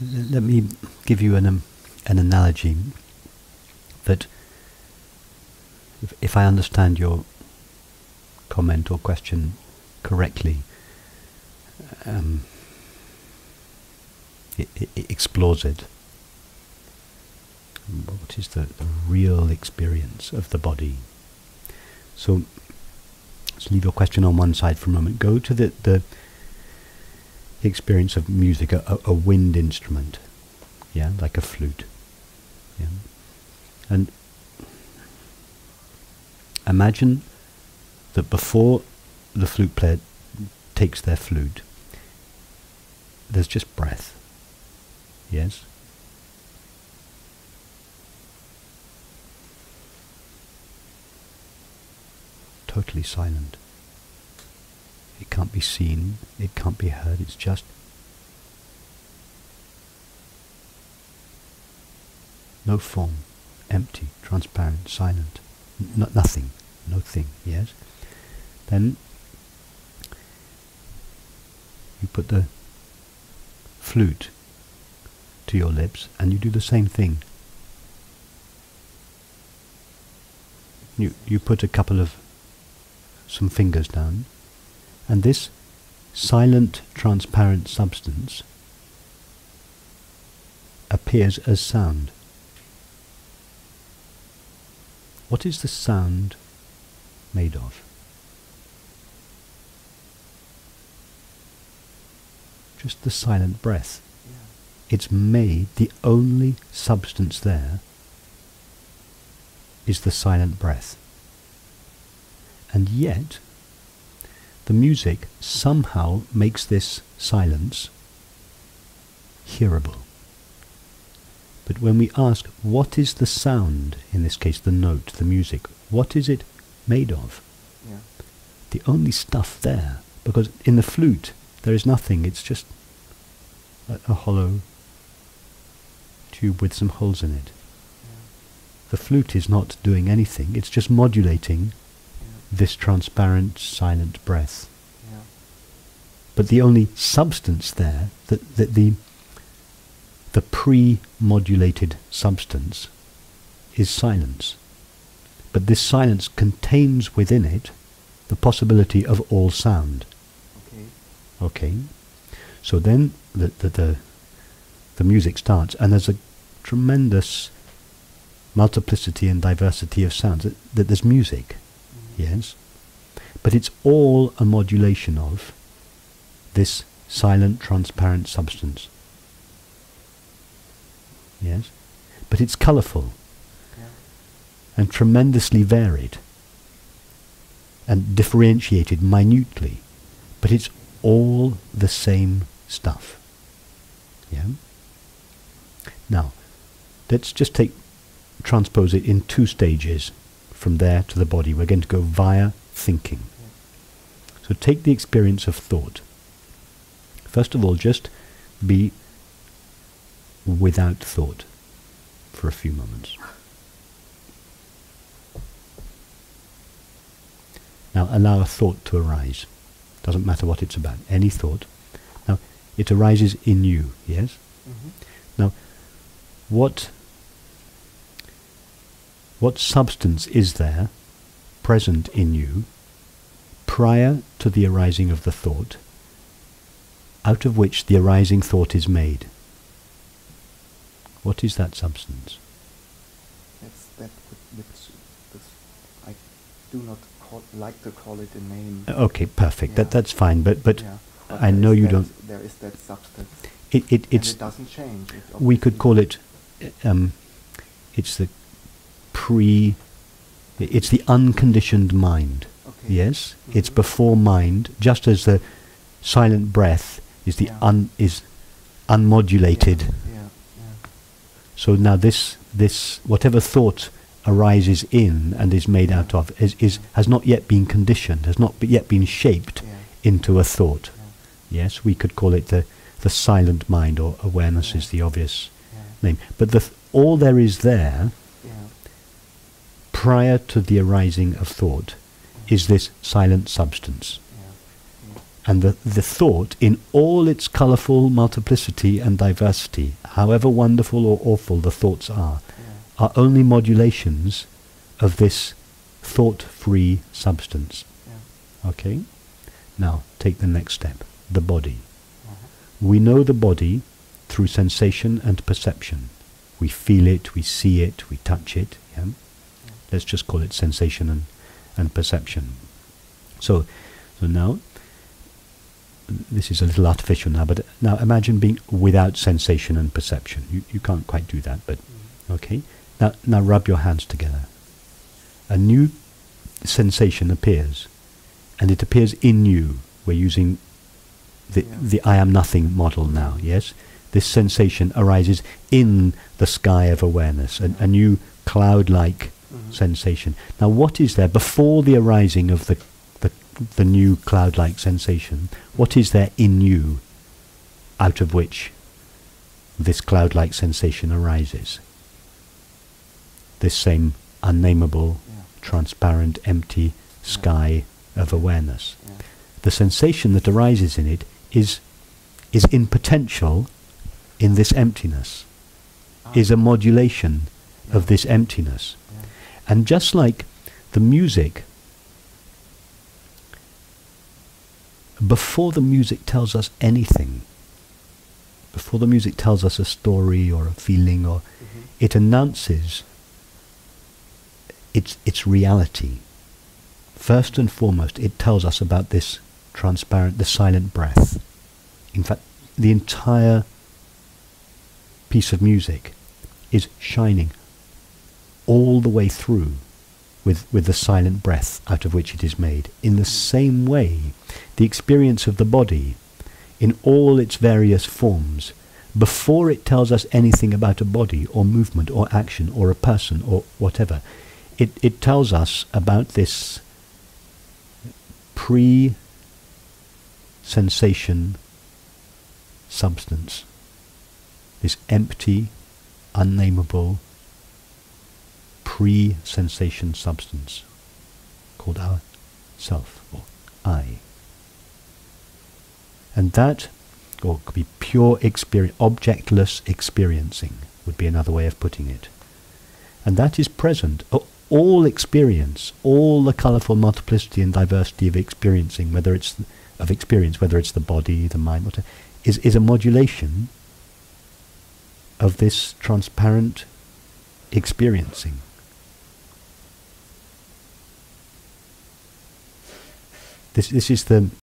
let me give you an analogy that, if I understand your comment or question correctly, it explores it. What is the real experience of the body? So let's leave your question on one side for a moment. Go to the experience of music, a wind instrument, yeah, like a flute, yeah, and imagine that before the flute player takes their flute, there's just breath, yes? Totally silent. It can't be seen, it can't be heard, it's just no form, empty, transparent, silent, nothing, no thing, yes? Then you put the flute to your lips and you do the same thing. You put some fingers down, and this silent, transparent substance appears as sound. What is the sound made of? Just the silent breath. Yeah. It's made, the only substance there is the silent breath. And yet, the music somehow makes this silence hearable. But when we ask, what is the sound, in this case the note, the music, what is it made of? Yeah. The only stuff there, because in the flute there is nothing, it's just a hollow tube with some holes in it. Yeah. The flute is not doing anything, it's just modulating this transparent, silent breath. Yeah. But the only substance there, the pre-modulated substance, is silence. But this silence contains within it the possibility of all sound. Okay. So then the music starts, and there's a tremendous multiplicity and diversity of sounds. That there's music. Yes, but it's all a modulation of this silent, transparent substance. Yes, but it's colourful, yeah, and tremendously varied and differentiated minutely, but it's all the same stuff. Yeah. Now, let's just transpose it in 2 stages. From there to the body, we're going to go via thinking. So take the experience of thought. First of all, just be without thought for a few moments. Now allow a thought to arise. Doesn't matter what it's about, any thought. Now it arises in you, yes? Mm-hmm. Now what substance is there present in you prior to the arising of the thought, out of which the arising thought is made? What is that substance? That's that which I do not like to call it a name. Okay, perfect. Yeah. That's fine. But yeah. I know you don't. There is that substance. It doesn't change. We could call it. It's the it's the unconditioned mind. Okay. Yes, mm-hmm. It's before mind, just as the silent breath is the unmodulated. Yeah. So now this whatever thought arises in and is made out of has not yet been conditioned, has not yet been shaped into a thought. Yeah. Yes, we could call it the silent mind, or awareness is the obvious name. But all there is there, prior to the arising of thought, is this silent substance. And the thought, in all its colourful multiplicity and diversity, however wonderful or awful the thoughts are only modulations of this thought-free substance. Yeah. Okay? Now, take the next step, the body. We know the body through sensation and perception. We feel it, we see it, we touch it. Yeah? Let's just call it sensation and perception. So now, this is a little artificial now, but now imagine being without sensation and perception. You can't quite do that, but okay. Now rub your hands together. A new sensation appears, and it appears in you. We're using the I am nothing model now, yes? This sensation arises in the sky of awareness, a new cloud-like sensation. Now what is there before the arising of the new cloud-like sensation? What is there in you out of which this cloud-like sensation arises? This same unnameable, transparent, empty sky of awareness. The sensation that arises in it is in potential in this emptiness, is a modulation of this emptiness. And just like the music, before the music tells us anything, before the music tells us a story or a feeling, or it announces its reality. First and foremost, it tells us about this transparent, the silent breath. In fact, the entire piece of music is shining all the way through with the silent breath out of which it is made. In the same way, the experience of the body, in all its various forms, before it tells us anything about a body or movement or action or a person or whatever, it tells us about this pre-sensation substance, this empty, unnameable, pre-sensation substance called our self, or I. And that, or it could be pure experience, objectless experiencing would be another way of putting it. And that is present. All experience, all the colourful multiplicity and diversity of experiencing, whether it's the body, the mind, whatever, is a modulation of this transparent experiencing. This is the